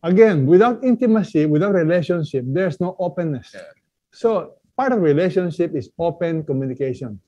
Again, without intimacy, without relationship, there's no openness. So part of relationship is open communication.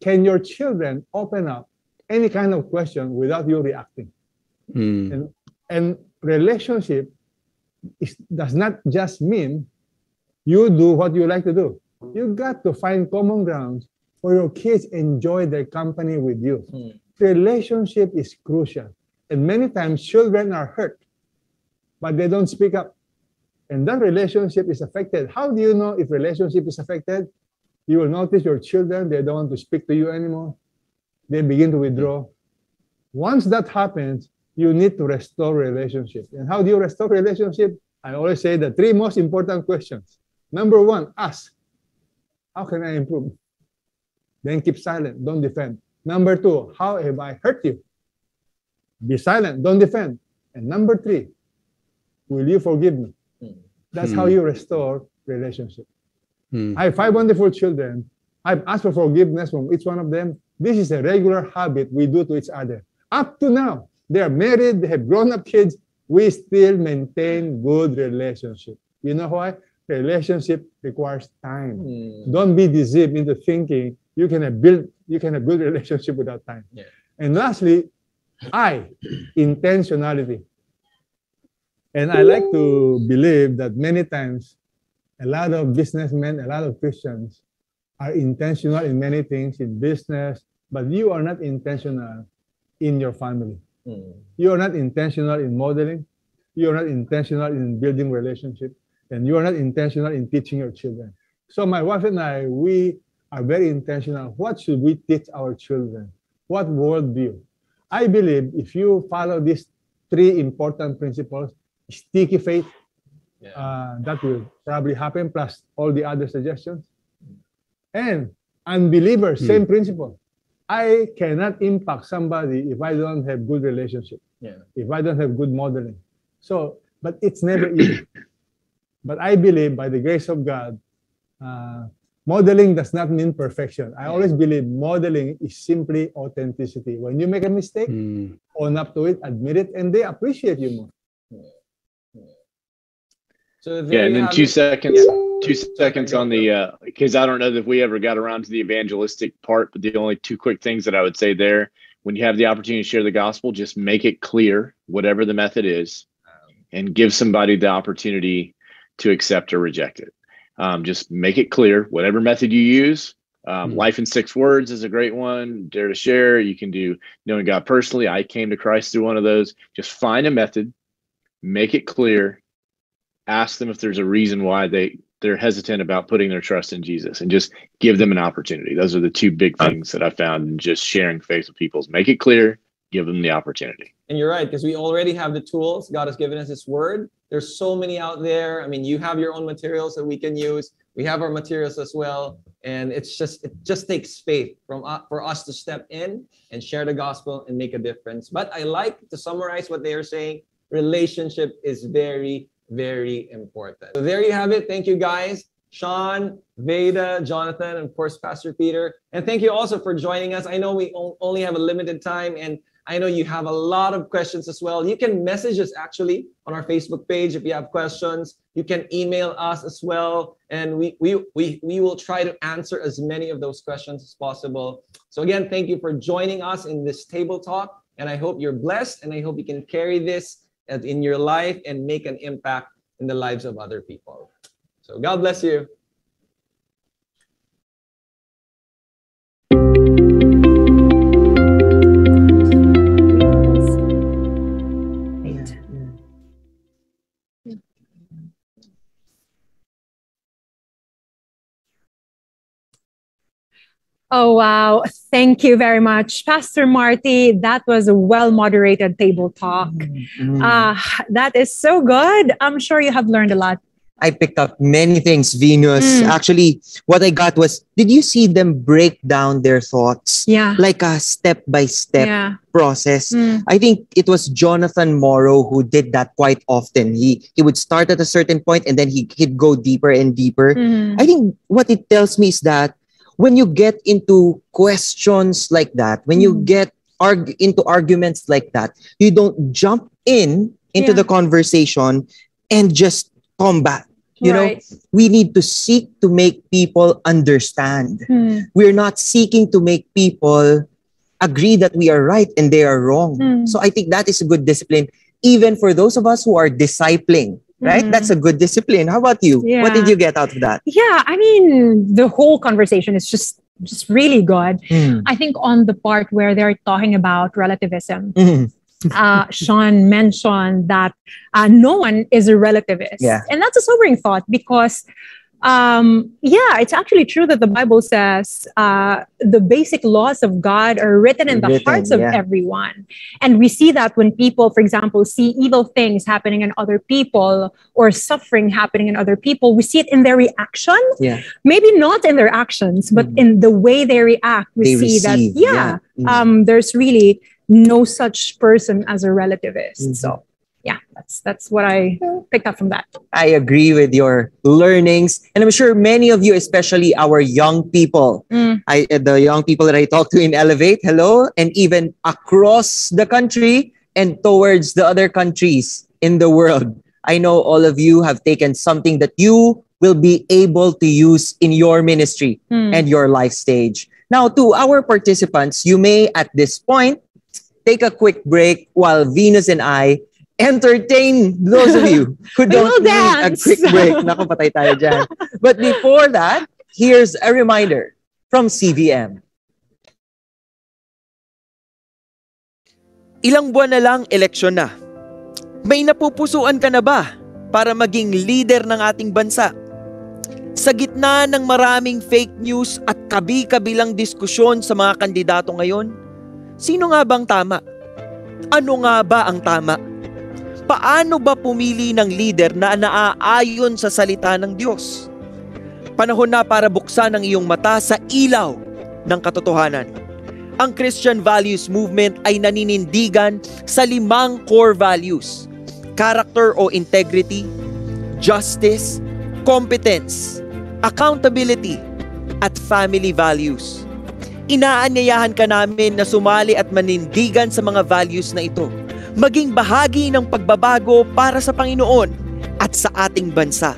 Can your children open up any kind of question without you reacting? And relationship does not just mean you do what you like to do. You got to find common grounds for your kids enjoy their company with you. Relationship is crucial. And many times children are hurt, but they don't speak up. And that relationship is affected. How do you know if relationship is affected? You will notice your children, they don't want to speak to you anymore. They begin to withdraw. Once that happens, you need to restore relationship. And how do you restore relationship? I always say the three most important questions. Number one, ask. How can I improve? Then keep silent, don't defend. Number two, how have I hurt you? Be silent, don't defend. And number three, will you forgive me? That's how you restore relationship. I have 5 wonderful children. I've asked for forgiveness from each one of them. This is a regular habit we do to each other. Up to now, they are married, they have grown-up kids. We still maintain good relationship. You know why? Relationship requires time. Don't be deceived into thinking you can have good relationship without time. And lastly, intentionality. And I like to believe that many times, a lot of businessmen, a lot of Christians are intentional in many things, in business, but you are not intentional in your family. You are not intentional in modeling. You are not intentional in building relationships. And you are not intentional in teaching your children. So my wife and I, we are very intentional. What should we teach our children? What worldview? I believe if you follow these 3 important principles, sticky faith, that will probably happen, plus all the other suggestions. And unbelievers, same principle. I cannot impact somebody if I don't have good relationship, if I don't have good modeling. So, but it's never easy. But I believe by the grace of God, modeling does not mean perfection. I always believe modeling is simply authenticity. When you make a mistake, own up to it, admit it, and they appreciate you more. So and then 2 seconds. 2 seconds on the because I don't know that we ever got around to the evangelistic part, but the only 2 quick things that I would say there: when you have the opportunity to share the gospel, just make it clear, whatever the method is, and give somebody the opportunity to accept or reject it. Just make it clear, whatever method you use. Life in 6 words is a great one. Dare to share. You can do knowing God personally. I came to Christ through one of those. Just find a method, make it clear. Ask them if there's a reason why they're hesitant about putting their trust in Jesus, and just give them an opportunity. Those are the 2 big things that I found in just sharing faith with people. Make it clear, give them the opportunity. And you're right, because we already have the tools. God has given us His word. There's so many out there. I mean, you have your own materials that we can use. We have our materials as well. And it just takes faith for us to step in and share the gospel and make a difference. But I like to summarize what they are saying. Relationship is very, very important. So there you have it. Thank you, guys. Sean, Veda, Jonathan, and of course, Pastor Peter. And thank you also for joining us. I know we only have a limited time, and I know you have a lot of questions as well. You can message us actually on our Facebook page if you have questions. You can email us as well, and we will try to answer as many of those questions as possible. So again, thank you for joining us in this table talk, and I hope you're blessed, and I hope you can carry this in your life and make an impact in the lives of other people. So God bless you. Oh, wow. Thank you very much, Pastor Marty. That was a well-moderated table talk. That is so good. I'm sure you have learned a lot. I picked up many things, Venus. Actually, what I got was, did you see them break down their thoughts? Yeah. Like a step-by-step process. I think it was Jonathan Morrow who did that quite often. He would start at a certain point and then he'd go deeper and deeper. I think what it tells me is that when you get into questions like that, when you get into arguments like that, you don't jump into the conversation and just combat. You know, we need to seek to make people understand. We're not seeking to make people agree that we are right and they are wrong. So I think that is a good discipline, even for those of us who are discipling. Right? That's a good discipline. How about you? Yeah. What did you get out of that? Yeah, I mean, the whole conversation is just really good. I think on the part where they're talking about relativism, Sean mentioned that no one is a relativist. And that's a sobering thought because, it's actually true that the Bible says the basic laws of God are written in the hearts of everyone. And we see that when people, for example, see evil things happening in other people or suffering happening in other people, we see it in their reaction. Maybe not in their actions, but in the way they react. We see that, there's really no such person as a relativist. So yeah, that's what I picked up from that. I agree with your learnings. And I'm sure many of you, especially our young people, the young people that I talk to in Elevate, hello, and even across the country and towards the other countries in the world. I know all of you have taken something that you will be able to use in your ministry and your life stage. Now, to our participants, you may at this point take a quick break while Venus and I entertain those of you who don't need a quick break. Naku, patay tayo dyan. But before that, here's a reminder from CVM. Ilang buwan na lang, eleksyon na. May napupusuan ka na ba para maging leader ng ating bansa? Sa gitna ng maraming fake news at kabi-kabilang diskusyon sa mga kandidato ngayon, sino nga bang tama? Ano nga ba ang tama? Paano ba pumili ng leader na naaayon sa salita ng Diyos? Panahon na para buksan ang iyong mata sa ilaw ng katotohanan. Ang Christian Values Movement ay naninindigan sa 5 core values: character o integrity, justice, competence, accountability, at family values. Inaanyayahan ka namin na sumali at manindigan sa mga values na ito. Maging bahagi ng pagbabago para sa Panginoon at sa ating bansa.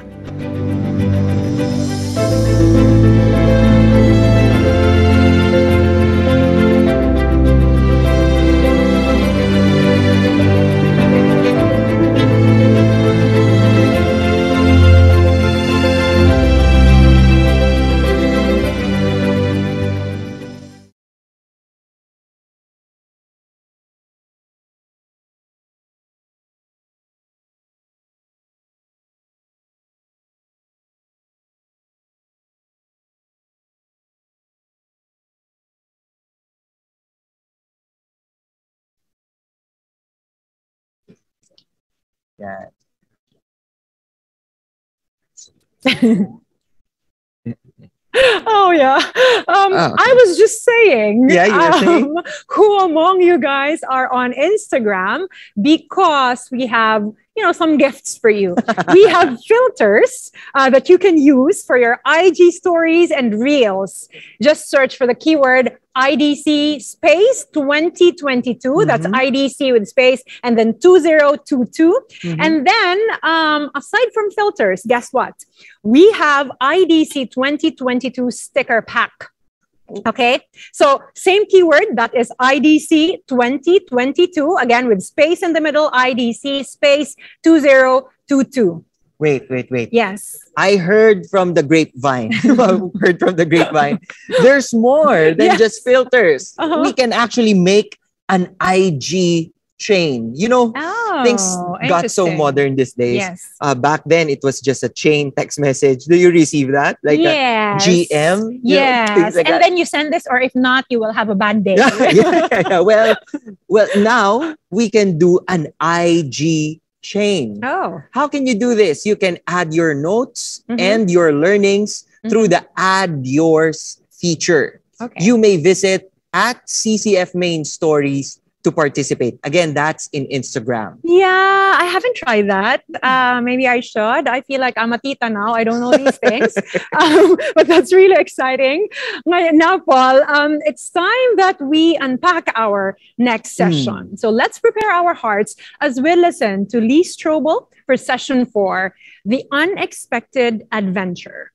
Yeah. Oh yeah. I was just saying. Yeah, you were saying. Who among you guys are on Instagram? Because we have, some gifts for you. We have filters that you can use for your IG stories and reels. Just search for the keyword IDC space 2022. That's IDC with space and then 2022. And then aside from filters, guess what? We have IDC 2022 sticker pack. Okay, so same keyword, that is IDC 2022, again with space in the middle, IDC space 2022. Wait. Yes. I heard from the grapevine. There's more than just filters. We can actually make an IG chain. Things got so interesting. modern these days. Yes. Back then, it was just a chain text message. Do you receive that? Like yes. a GM? Yes. Like and that? then you send this, or if not, you will have a bad day. yeah. Well, now we can do an IG chain. Oh. How can you do this? You can add your notes and your learnings through the Add Yours feature. Okay. You may visit at CCF Main Stories to participate. Again, that's in Instagram. Yeah, I haven't tried that. Maybe I should. I feel like I'm a tita now. I don't know these things. But that's really exciting. Now, Paul, it's time that we unpack our next session. So let's prepare our hearts as we listen to Lee Strobel for session 4, The Unexpected Adventure.